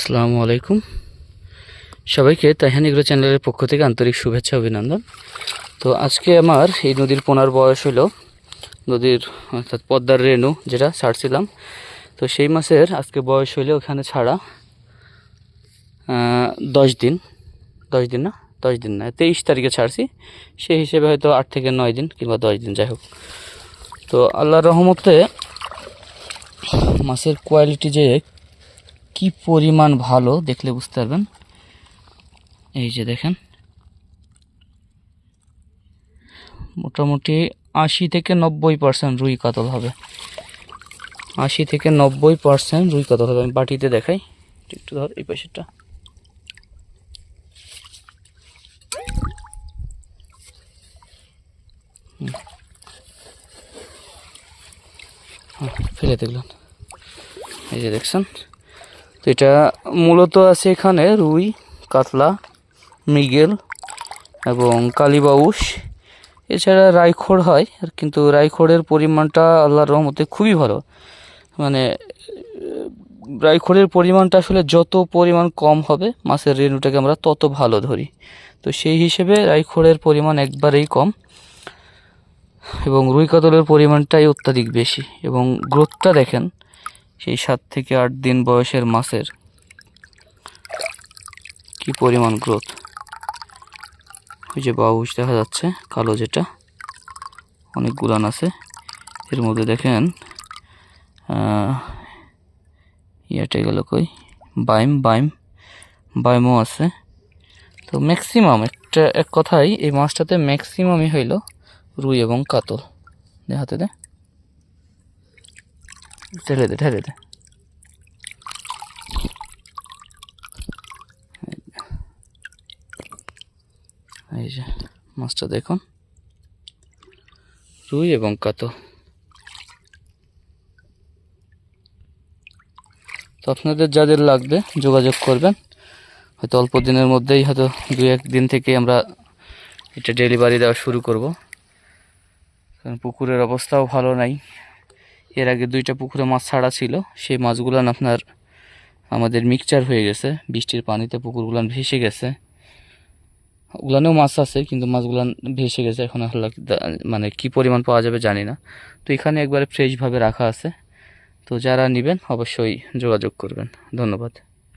আসসালামু আলাইকুম সবাইকে তাইহান এগ্রো চ্যানেলের পক্ষ থেকে আন্তরিক শুভেচ্ছা অভিনন্দন। তো আজকে আমার এই নদীর পোনার বয়স হলো নদীর অর্থাৎ পদ্মার রেণু যেটা ছাড়ছিলাম, তো সেই মাছের আজকে বয়স হইলে ওখানে ছাড়া 10 দিন। 10 দিন না, 10 দিন না, 23 তারিখে ছাড়ছি, সেই হিসেবে হয়তো 8 থেকে 9 দিন কিংবা 10 দিন, যাই হোক। তো আল্লাহর রহমতে মাছের কোয়ালিটি যে কি পরিমাণ ভালো দেখলে বুঝতে পারবেন। এই যে দেখেন, মোটামুটি 80 থেকে 90% রুই কাতল হবে। 80 থেকে 90% রুই কাতল হবে। আমি বাটিতে দেখাই, একটু ধর এই পাশেরটা। ফেলে দেখলেন, এই যে দেখছেন। তো এটা মূলত আছে এখানে রুই, কাতলা, মৃগেল এবং কালীবাউস, এছাড়া রাইখোড় হয়, কিন্তু রাইখোড়ের পরিমাণটা আল্লাহর রহমতে খুবই ভালো। মানে রাইখোড়ের পরিমাণটা আসলে যত পরিমাণ কম হবে মাছের রেণুটাকে আমরা তত ভালো ধরি। তো সেই হিসেবে রাইখোড়ের পরিমাণ একবারেই কম এবং রুই কাতলের পরিমাণটাই অত্যাধিক বেশি। এবং গ্রোথটা দেখেন, সেই 7 থেকে 8 দিন বয়সের মাছের কি পরিমাণ গ্রোথ। ওই যে বাউস দেখা যাচ্ছে কালো, যেটা অনেক গুলান আছে এর মধ্যে, দেখেন ইয়াটা গেল কই, বাইমও আছে। তো ম্যাক্সিমাম এক কথাই এই মাছটাতে ম্যাক্সিমামই হইল রুই এবং কাতল। হাতে দে, ঢেলে দে। এই যে মাছটা দেখুন, রুই এবং কাতল। তো আপনাদের যাদের লাগবে যোগাযোগ করবেন, হয়তো অল্প দিনের মধ্যেই, হয়তো 2-1 দিন থেকে আমরা এটা ডেলিভারি দেওয়া শুরু করব। কারণ পুকুরের অবস্থাও ভালো নাই। এর আগে 2টা পুকুরে মাছ ছাড়া ছিল, সেই মাছগুলান আপনার আমাদের মিক্সচার হয়ে গেছে, বৃষ্টির পানিতে পুকুরগুলান ভেসে গেছে। ওগুলানেও মাছ আছে, কিন্তু মাছগুলান ভেসে গেছে। এখন মানে কি পরিমাণ পাওয়া যাবে জানি না। তো এখানে একবারে ফ্রেশভাবে রাখা আছে। তো যারা নেবেন অবশ্যই যোগাযোগ করবেন। ধন্যবাদ।